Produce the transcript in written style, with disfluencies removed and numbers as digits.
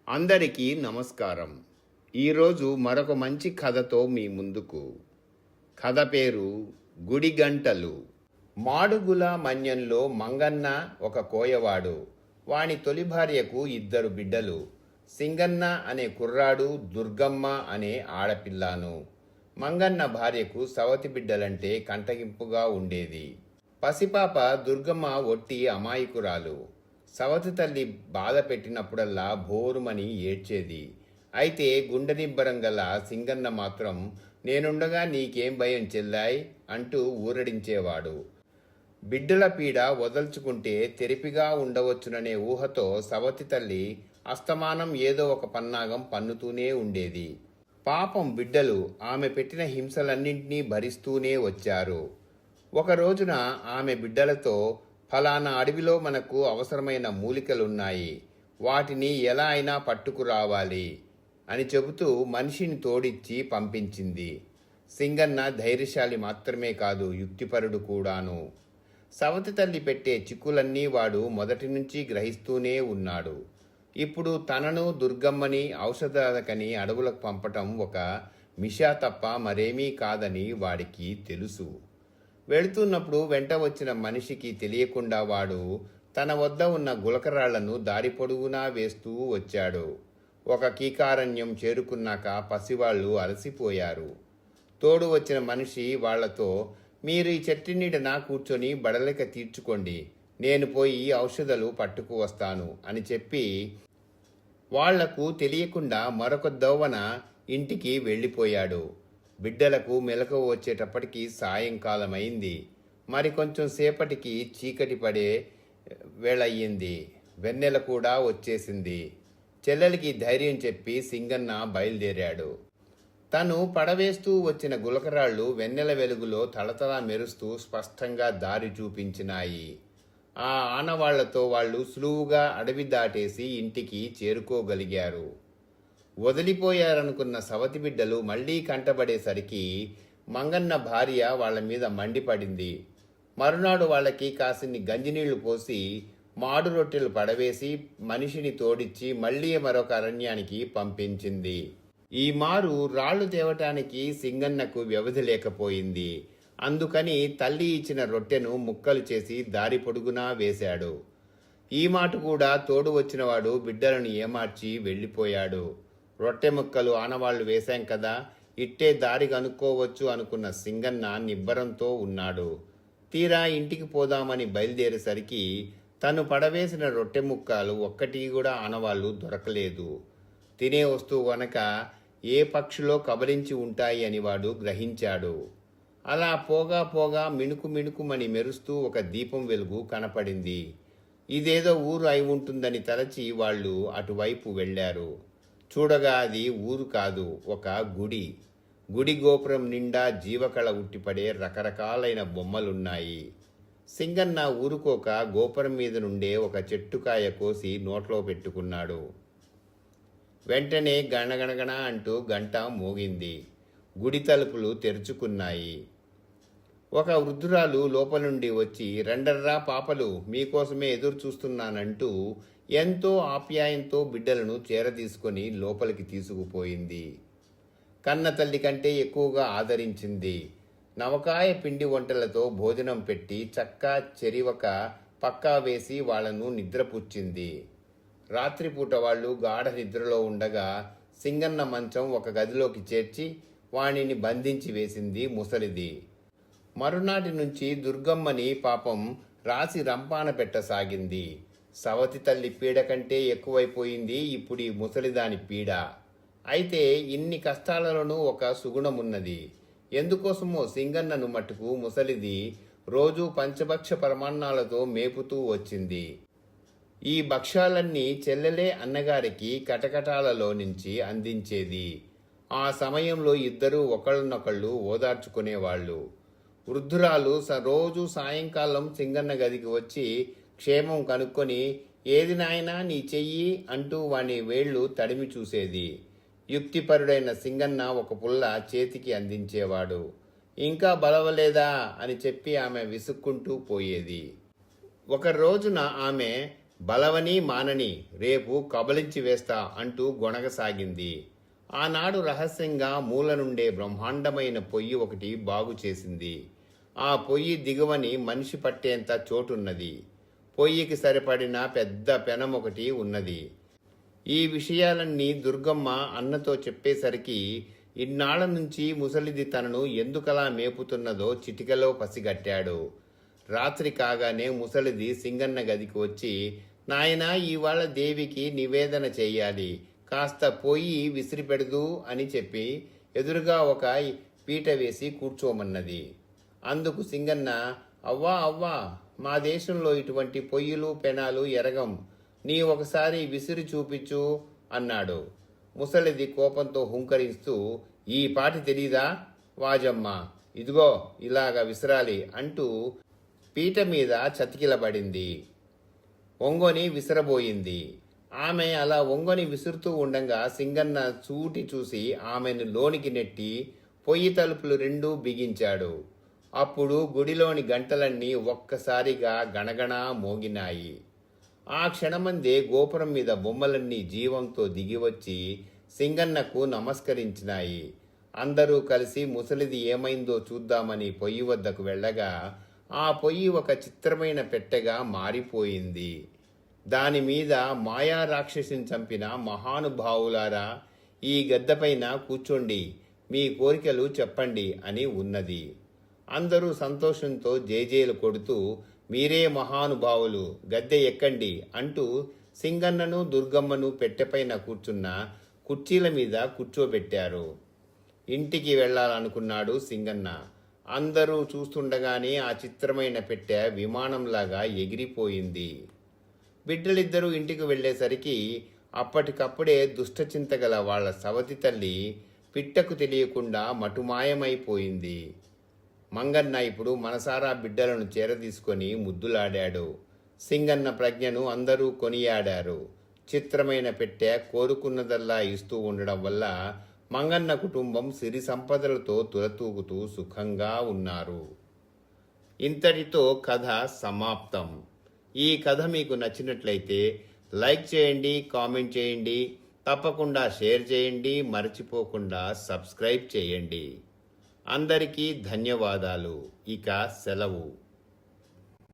అందరికీ నమస్కారం. ఈరోజు మరొక మంచి కథతో మీ ముందుకు. కథ పేరు గుడిగంటలు. మాడుగుల మన్యంలో మంగన్న ఒక కోయవాడు. వాని తొలి భార్యకు 2 బిడ్డలు. సింగన్న అనే కుర్రాడు, దుర్గమ్మ అనే ఆడపిల్లాను. మంగన్న భార్యకు సవతి బిడ్డలంటే కంటగింపుగా ఉండేది. పసిపాప దుర్గమ్మ ఒట్టి అమాయకురాలు. సవతి తల్లి బాధ పెట్టినప్పుడల్లా భోరుమని ఏడ్చేది. అయితే గుండెనిబ్బరం గల సింగన్న మాత్రం నేనుండగా నీకేం భయం చెల్లాయ్ అంటూ ఊరడించేవాడు. బిడ్డల పీడ వదల్చుకుంటే తెరిపిగా ఉండవచ్చుననే ఊహతో సవతి తల్లి అస్తమానం ఏదో ఒక పన్నాగం పన్నుతూనే ఉండేది. పాపం బిడ్డలు ఆమె పెట్టిన హింసలన్నింటినీ భరిస్తూనే వచ్చారు. ఒక రోజున ఆమె బిడ్డలతో, ఫలానా అడవిలో మనకు అవసరమైన మూలికలున్నాయి, వాటిని ఎలా అయినా పట్టుకురావాలి అని చెబుతూ మనిషిని తోడిచ్చి పంపించింది. సింగన్న ధైర్యశాలి మాత్రమే కాదు, యుక్తిపరుడు కూడాను. సవతి తల్లి పెట్టే చిక్కులన్నీ వాడు మొదటి నుంచి గ్రహిస్తూనే ఉన్నాడు. ఇప్పుడు తనను దుర్గమ్మని ఔషధాలకని అడవులకు పంపటం ఒక మిషా తప్ప మరేమీ కాదని వాడికి తెలుసు. వెళుతున్నప్పుడు వెంట వచ్చిన మనిషికి తెలియకుండా వాడు తన వద్ద ఉన్న గులకరాళ్లను దారి పొడుగునా వేస్తూ వచ్చాడు. ఒక కీకారణ్యం చేరుకున్నాక పసివాళ్లు అలసిపోయారు. తోడు వచ్చిన మనిషి వాళ్లతో, మీరు ఈ చెట్టు నీడన కూర్చొని బడలిక తీర్చుకోండి, నేను పోయి ఔషధాలు పట్టుకు వస్తాను అని చెప్పి వాళ్లకు తెలియకుండా మరొక దోవన ఇంటికి వెళ్ళిపోయాడు. బిడ్డలకు మెలకువ వచ్చేటప్పటికి సాయంకాలమైంది. కొంచెం సేపటికి చీకటి పడే వేళయ్యింది. వెన్నెల కూడా వచ్చేసింది. చెల్లెలికి ధైర్యం చెప్పి సింగన్న బయలుదేరాడు. తను పడవేస్తూ వచ్చిన గులకరాళ్లు వెన్నెల వెలుగులో తళతళ మెరుస్తూ స్పష్టంగా దారి చూపించినాయి. ఆ ఆనవాళ్లతో వాళ్ళు సులువుగా అడవి దాటేసి ఇంటికి చేరుకోగలిగారు. వదిలిపోయారనుకున్న సవతి బిడ్డలు మళ్లీ కంటబడేసరికి మంగన్న భార్య వాళ్ల మీద మండిపడింది. మరునాడు వాళ్ళకి కాసిన్ని గంజినీళ్లు పోసి మాడు రొట్టెలు పడవేసి మనిషిని తోడిచ్చి మళ్లీ మరొక అరణ్యానికి పంపించింది. ఈ మారు రాళ్లు తేవటానికి సింగన్నకు వ్యవధి లేకపోయింది. అందుకని తల్లి ఇచ్చిన రొట్టెను ముక్కలు చేసి దారి పొడుగునా వేశాడు. ఈ మాట కూడా తోడు వచ్చినవాడు బిడ్డలను ఏమార్చి వెళ్ళిపోయాడు. రొట్టె ముక్కలు ఆనవాళ్లు వేశాం కదా, ఇట్టే దారి కనుక్కోవచ్చు అనుకున్న సింగన్న నిబ్బరంతో ఉన్నాడు. తీరా ఇంటికి పోదామని బయలుదేరేసరికి తను పడవేసిన రొట్టె ముక్కలు ఒక్కటి కూడా ఆనవాళ్లు దొరకలేదు. తినే వస్తువు గనక ఏ పక్షులో కబలించి ఉంటాయి అని వాడు గ్రహించాడు. అలా పోగా పోగా మిణుకు మిణుకుమని మెరుస్తూ ఒక దీపం వెలుగు కనపడింది. ఇదేదో ఊరు అయి ఉంటుందని తలచి వాళ్ళు అటువైపు వెళ్లారు. చూడగా అది ఊరు కాదు, ఒక గుడి. గుడి గోపురం నిండా జీవకళ ఉట్టిపడే రకరకాలైన బొమ్మలున్నాయి. సింగన్న ఊరుకోక గోపురం మీద నుండే ఒక చెట్టుకాయ కోసి నోట్లో పెట్టుకున్నాడు. వెంటనే గణగణగణ అంటూ గంట మోగింది. గుడి తలుపులు తెరుచుకున్నాయి. ఒక వృద్ధురాలు లోపల నుండి వచ్చి, రండర్రా పాపలు, మీకోసమే ఎదురు చూస్తున్నానంటూ ఎంతో ఆప్యాయంతో బిడ్డలను చేరదీసుకొని లోపలికి తీసుకుపోయింది. కన్న తల్లి కంటే ఎక్కువగా ఆదరించింది. నవకాయ పిండి వంటలతో భోజనం పెట్టి చక్కా చెరివక పక్కా వేసి వాళ్లను నిద్రపుచ్చింది. రాత్రిపూట వాళ్ళు గాఢ నిద్రలో ఉండగా సింగన్న మంచం ఒక గదిలోకి చేర్చి వాణిని బంధించి వేసింది ముసలిది. మరునాటి నుంచి దుర్గమ్మని పాపం రాసి రంపాన పెట్టసాగింది. సవతి తల్లి పీడ కంటే ఎక్కువైపోయింది ఇప్పుడు ఈ ముసలిదాని పీడ. అయితే ఇన్ని కష్టాలలోనూ ఒక సుగుణమున్నది. ఎందుకోసమో సింగన్నను మట్టుకు ముసలిది రోజూ పంచభక్ష పరమాన్నాలతో మేపుతూ వచ్చింది. ఈ భక్ష్యాలన్నీ చెల్లెలే అన్నగారికి కటకటాలలో నుంచి అందించేది. ఆ సమయంలో ఇద్దరూ ఒకళ్ళనొకళ్ళు ఓదార్చుకునేవాళ్లు. వృద్ధురాలు రోజు సాయంకాలం సింగన్న గదికి వచ్చి క్షేమం కనుక్కొని, ఏది నాయనా నీ చెయ్యి అంటూ వాని వేళ్లు తడిమి చూసేది. యుక్తిపరుడైన సింగన్న ఒక పుల్ల చేతికి అందించేవాడు. ఇంకా బలవలేదా అని చెప్పి ఆమె విసుక్కుంటూ పోయేది. ఒక రోజున ఆమె బలవని మానని రేపు కబలించి వేస్తా అంటూ గొణగసాగింది. ఆనాడు రహస్యంగా మూల నుండే బ్రహ్మాండమైన పొయ్యి ఒకటి బాగు చేసింది. ఆ పొయ్యి దిగువని మనిషి పట్టేంత చోటున్నది. పొయ్యికి సరిపడిన పెద్ద పెనం ఒకటి ఉన్నది. ఈ విషయాలన్నీ దుర్గమ్మ అన్నతో చెప్పేసరికి ఇన్నాళ్ల నుంచి ముసలిది తనను ఎందుకలా మేపుతున్నదో చిటికలో పసిగట్టాడు. రాత్రి కాగానే ముసలిది సింగన్న గదికి వచ్చి, నాయనా, ఇవాళ దేవికి నివేదన చెయ్యాలి, కాస్త పోయి విసిరిపెడదు అని చెప్పి ఎదురుగా ఒక పీట వేసి కూర్చోమన్నది. అందుకు సింగన్న, అవ్వా అవ్వా, మా దేశంలో ఇటువంటి పొయ్యిలు పెనాలు ఎరగం, నీ ఒకసారి విసిరి చూపించు అన్నాడు. ముసలిది కోపంతో హుంకరిస్తూ, ఈ పాటి తెలీదా వాజమ్మ, ఇదిగో ఇలాగా విసరాలి అంటూ పీట మీద చతికిలబడింది. ఒంగొని విసరబోయింది. ఆమె అలా ఒంగొని విసురుతూ ఉండగా సింగన్న చూటి చూసి ఆమెను లోనికి నెట్టి పొయ్యి తలుపులు రెండూ బిగించాడు. అప్పుడు గుడిలోని గంటలన్నీ ఒక్కసారిగా గణగణా మోగినాయి. ఆ క్షణమందే గోపురం మీద బొమ్మలన్నీ జీవంతో దిగివచ్చి సింగన్నకు నమస్కరించినాయి. అందరూ కలిసి ముసలిది ఏమైందో చూద్దామని పొయ్యి వద్దకు వెళ్ళగా ఆ పొయ్యి ఒక చిత్రమైన పెట్టెగా మారిపోయింది. దానిమీద మాయా రాక్షసిని చంపిన మహానుభావులారా, ఈ గద్దెపైన కూర్చోండి, మీ కోరికలు చెప్పండి అని ఉన్నది. అందరూ సంతోషంతో జేజేలు కొడుతూ, మీరే మహానుభావులు, గద్దె ఎక్కండి అంటూ సింగన్నను దుర్గమ్మను పెట్టెపైన కూర్చున్న కుర్చీల మీద కూర్చోబెట్టారు. ఇంటికి వెళ్ళాలనుకున్నాడు సింగన్న. అందరూ చూస్తుండగానే ఆ చిత్రమైన పెట్టె విమానంలాగా ఎగిరిపోయింది. బిడ్డలిద్దరూ ఇంటికి వెళ్ళేసరికి అప్పటికప్పుడే దుష్టచింతగల వాళ్ల సవతి తల్లి పిట్టకు తెలియకుండా మటుమాయమైపోయింది. మంగన్న ఇప్పుడు మనసారా బిడ్డలను చేరదీసుకొని ముద్దులాడాడు. సింగన్న ప్రజ్ఞను అందరూ కొనియాడారు. చిత్రమైన పెట్టె కోరుకున్నదల్లా ఇస్తూ ఉండడం వల్ల మంగన్న కుటుంబం సిరి సంపదలతో తులతూగుతూ సుఖంగా ఉన్నారు. ఇంతటితో కథ సమాప్తం. ఈ కథ మీకు నచ్చినట్లయితే లైక్ చేయండి, కామెంట్ చేయండి, తప్పకుండా షేర్ చేయండి, మర్చిపోకుండా సబ్స్క్రైబ్ చేయండి. అందరికీ ధన్యవాదాలు. ఇక సెలవు.